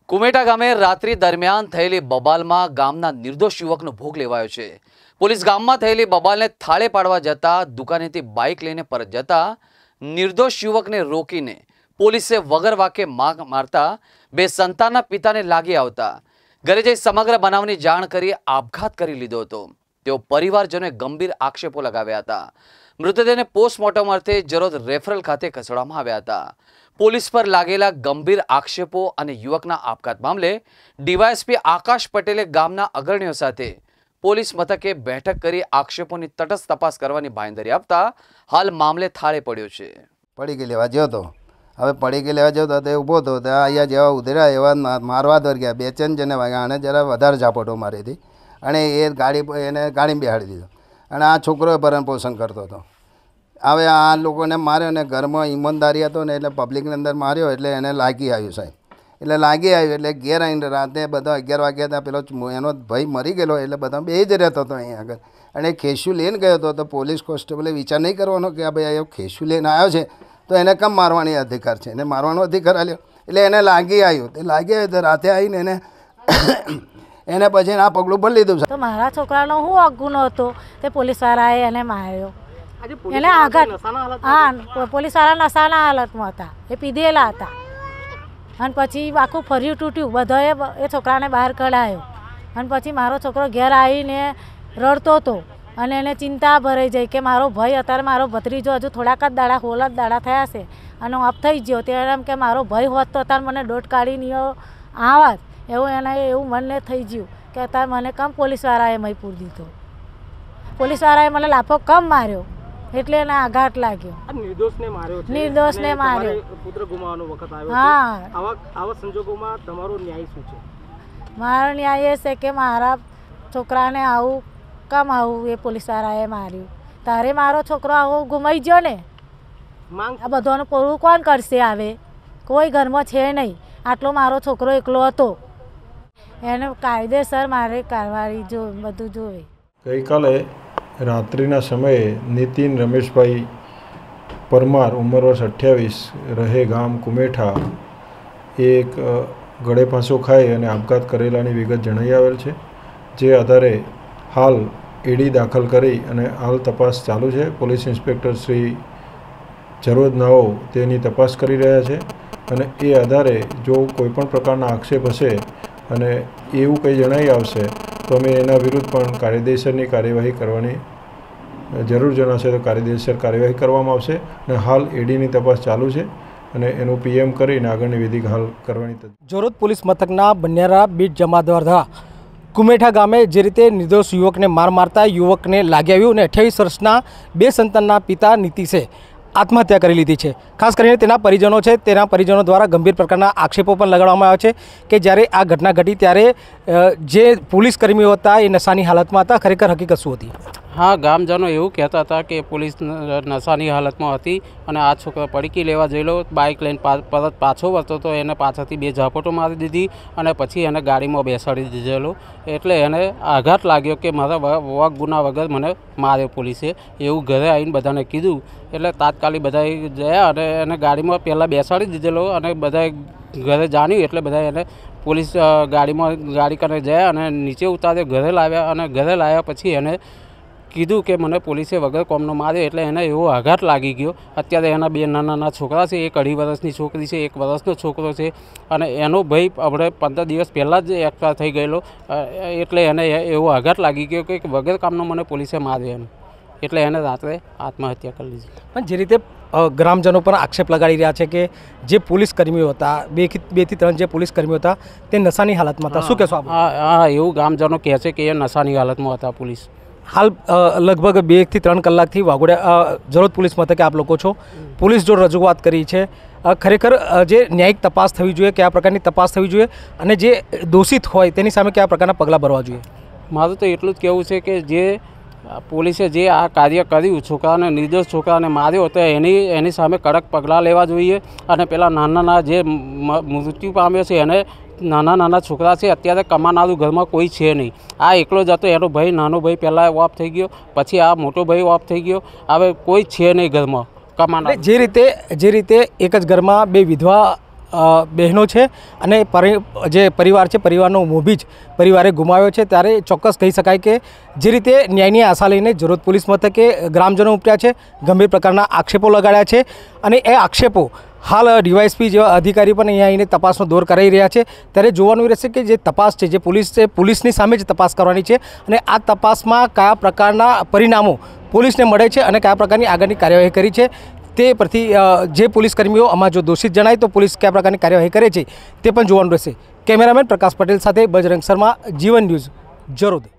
કુમેટા ગામે રાત્રિ દરમિયાન થયેલી બબાલમાં ગામના નિર્દોષ યુવકનો ભોગ લેવાયો છે। પોલીસ ગામમાં થયેલી બબાલને થાળે પાડવા જતા દુકાનેથી બાઇક લઈને પરત જતા નિર્દોષ યુવકને રોકીને પોલીસે વગર વાકે મારતા બે સંતાનના પિતાને લાગી આવતા ઘરે જઈ સમગ્ર બનાવની જાણ કરી આપઘાત કરી લીધો હતો। તેઓ પરિવારજનોએ ગંભીર આક્ષેપો લગાવ્યા હતા। મૃતદેહને પોસ્ટમોર્ટમ અર્થે જરોદ રેફરલ ખાતે ખસેડવામાં આવ્યા હતા। પોલીસ પર લાગેલા ગંભીર આક્ષેપો અને યુવકના આપઘાત મામલે ડીવાયએસપી આકાશ પટેલે ગામના અગ્રણીઓ સાથે પોલીસ મથકે બેઠક કરી આક્ષેપોની તટસ્થ તપાસ કરવાની બાંયધરી આપતા હાલ મામલે થાળે પડ્યો છે। પડી ગઈ લેવા ગયો તો હવે પડી ગઈ લેવા ગયો તો તે ઊભો હતો ત્યાં અહીંયા જેવા ઉધર્યા એવા મારવા દોર ગયા। બે ચેન જેને વાગ્યા અને જરા વધારે ઝાપટો મારી હતી અને એ ગાડી બેહાડી દીધો અને આ છોકરો ભરણ પોષણ કરતો હતો। હવે આ લોકોને માર્યો ને ઘરમાં ઈમાનદારી હતો ને એટલે પબ્લિકની અંદર માર્યો એટલે એને લાગી આવ્યું સાહેબ। એટલે લાગી આવ્યું એટલે ઘેર આવીને રાતે બધા 11 વાગ્યા ત્યાં પેલો એનો ભાઈ મરી ગયેલો એટલે બધા બે જ રહેતો હતો અહીંયા આગળ અને ખેસ્યું લઈને ગયો હતો। તો પોલીસ કોન્સ્ટેબલે વિચાર નહીં કરવાનો કે આ ભાઈ ખેસ્યું લઈને આવ્યો છે તો એને કેમ મારવાની અધિકાર છે, એને મારવાનો અધિકાર આલ્યો એટલે એને લાગી આવ્યું। તે લાગી આવ્યું તો રાતે આવીને એને પછી આ પગલું ભરી લીધું। તો મારા છોકરાનો હું અગુનો હતો તે પોલીસવાળાએ એને માર્યો। એને આઘાત, હા, પોલીસવાળા નશાના હાલતમાં હતા, એ પીધેલા હતા અને પછી આખું ફર્યું તૂટ્યું। બધાએ એ છોકરાને બહાર કઢાયો અને પછી મારો છોકરો ઘેર આવીને રડતો હતો અને એને ચિંતા ભરાઈ જાય કે મારો ભાઈ અત્યારે મારો ભત્રીજો હજુ થોડાક જ દાડા હોલ જ દાડા થયા છે અને ઓફ થઈ ગયો। ત્યારે એમ કે મારો ભાઈ હોત તો અત્યારે મને દોટ કાઢીને આવત, એવું મને થઈ ગયું કે અત્યારે મને કમ પોલીસવાળાએ મય પૂરી દીધો। પોલીસવાળાએ મને લાફો કમ માર્યો એટલે એને આઘાત લાગ્યો। નિર્દોષને માર્યો છે, નિર્દોષને માર્યો, પુત્ર ગુમાવવાનો વખત આવ્યો હા। છે। આવા સંજોગોમાં તમારો ન્યાય શું છે? મારો ન્યાય એ છે કે મારા છોકરાને આવું એ પોલીસવાળાએ માર્યું। તારે મારો છોકરો આવો ગુમાઈ ગયો ને, આ બધાનું પૂરું કોણ કરશે? આવે કોઈ ઘરમાં છે નહીં, આટલો મારો છોકરો એકલો હતો, એને કાયદેસર મારે કારવારી બધું જોવે। ગઈકાલે રાત્રિના સમયે નીતિન રમેશભાઈ પરમાર ઉંમર વર્ષ 28 રહે ગામ કુમેઠા એક ગળે ફાંસો ખાઈ અને આપઘાત કરેલાની વિગત જણાઈ આવેલ છે। જે આધારે હાલ એડી દાખલ કરી અને હાલ તપાસ ચાલુ છે। પોલીસ ઇન્સ્પેક્ટર શ્રી જરોદ નાઓ તેની તપાસ કરી રહ્યા છે અને એ આધારે જો કોઈપણ પ્રકારના આક્ષેપ હશે અને એવું કંઈ જણાઈ આવશે તો અમે એના વિરુદ્ધ પણ કાયદેસરની કાર્યવાહી કરવાની જરૂર જણાશે તો કાયદેસર કાર્યવાહી કરવામાં આવશે અને હાલ એડીની તપાસ ચાલુ છે અને એનું પીએમ કરીને આગળની વિધિ હાલ કરવાની। જોરોદ પોલીસ મથકના બન્યારા બીટ જમાદાર દ્વારા કુમેઠા ગામે જે રીતે નિર્દોષ યુવકને મારતા યુવકને લાગી આવ્યું અને 28 વર્ષના બે સંતાનના પિતા નીતિશે આત્મહત્યા કરી લીધી છે। ખાસ કરીને તેના પરિજનો છે, તેના પરિજનો દ્વારા ગંભીર પ્રકારના આક્ષેપો પણ લગાડવામાં આવ્યા છે કે જ્યારે આ ઘટના ઘટી ત્યારે જે પોલીસ કર્મીઓ હતા એ નશાની હાલતમાં હતા। ખરેખર હકીકત શું હતી? હા, ગામજનો એવું કહેતા હતા કે પોલીસ નશાની હાલતમાં હતી અને આ છોકરો પડકી લેવા જયેલો, બાઇક લઈને પરત પાછો વળતો તો એને પાછળથી બે ઝાપટો મારી દીધી અને પછી એને ગાડીમાં બેસાડી દીધેલો એટલે એને આઘાત લાગ્યો કે મારા વગ ગુના વગર મને માર્યો પોલીસે, એવું ઘરે આવીને બધાને કીધું। એટલે તાત્કાલિક બધાએ ગયા અને એને ગાડીમાં પહેલાં બેસાડી દીધેલો અને બધાએ ઘરે જાણ્યું એટલે બધાએ એને પોલીસ ગાડી કરીને ગયા અને નીચે ઉતાર્યો, ઘરે લાવ્યા અને ઘરે લાવ્યા પછી એને કીધું કે મને પોલીસે વગર કોમનો માર્યો એટલે એને એવો આઘાત લાગી ગયો। અત્યારે એના બે નાના છોકરા છે, એક 2.5 વર્ષની છોકરી છે, 1 વર્ષનો છોકરો છે અને એનો ભાઈ આપણે 15 દિવસ પહેલાં જ એક્સપાયર થઈ ગયેલો એટલે એને એવો આઘાત લાગી ગયો કે વગર કામનો મને પોલીસે માર્યો એમ એટલે એને રાત્રે આત્મહત્યા કરી લીધી। પણ જે રીતે ગ્રામજનો પર આક્ષેપ લગાડી રહ્યા છે કે જે પોલીસ કર્મીઓ હતા, 2 થી 3 જે પોલીસ કર્મીઓ હતા તે નશાની હાલતમાં હતા, શું કહેશો આપ? હા, એવું ગામજનો કહે છે કે એ નશાની હાલતમાં હતા પોલીસ। હાલ લગભગ 2 થી 3 કલાકથી વાઘોડિયા જરોદ પોલીસ મથકે આપ લોકો છો, પોલીસ જો રજૂઆત કરી છે, ખરેખર જે ન્યાયિક તપાસ થવી જોઈએ, કયા પ્રકારની તપાસ થવી જોઈએ અને જે દોષિત હોય તેની સામે કયા પ્રકારના પગલાં ભરવા જોઈએ? મારું તો એટલું જ કહેવું છે કે જે પોલીસે જે આ કાર્ય કર્યું, છોકરાને નિર્દોષ છોકરાને માર્યો તો એની સામે કડક પગલાં લેવા જોઈએ અને પેલા નાના જે મૃત્યુ પામ્યો છે એને નાના છોકરા છે, અત્યારે કમાનારું ઘરમાં કોઈ છે નહીં, આ એકલો જ હતો, એનો ભાઈ નાનો ભાઈ પહેલાં ઓફ થઈ ગયો, પછી આ મોટો ભાઈ ઓફ થઈ ગયો, હવે કોઈ છે નહીં ઘરમાં કમાનાર। જે રીતે એક જ ઘરમાં બે વિધવા બહેનો છે અને જે પરિવાર છે પરિવારનો મોભી જ પરિવારે ગુમાવ્યો છે, ત્યારે ચોક્કસ કહી શકાય કે જે રીતે ન્યાયની આશા લઈને જરોદ પોલીસ મથકે ગ્રામજનો ઉમટ્યા છે, ગંભીર પ્રકારના આક્ષેપો લગાડ્યા છે અને એ આક્ષેપો હાલ ડીવાયએસપી જેવા અધિકારી પણ અહીંયા આવીને તપાસનો દોર કરાવી રહ્યા છે। ત્યારે જોવાનું રહેશે કે જે તપાસ છે, જે પોલીસ છે, પોલીસની સામે જ તપાસ કરવાની છે અને આ તપાસમાં કયા પ્રકારના પરિણામો પોલીસને મળે છે અને કયા પ્રકારની આગળની કાર્યવાહી કરી છે તે પરથી જે પોલીસ કર્મીઓ આમાં જો દોષિત જણાય તો પોલીસ કયા પ્રકારની કાર્યવાહી કરે છે તે પણ જોવાનું રહેશે। કેમેરામેન પ્રકાશ પટેલ સાથે બજરંગ શર્મા, જીવન ન્યૂઝ, જરોદ।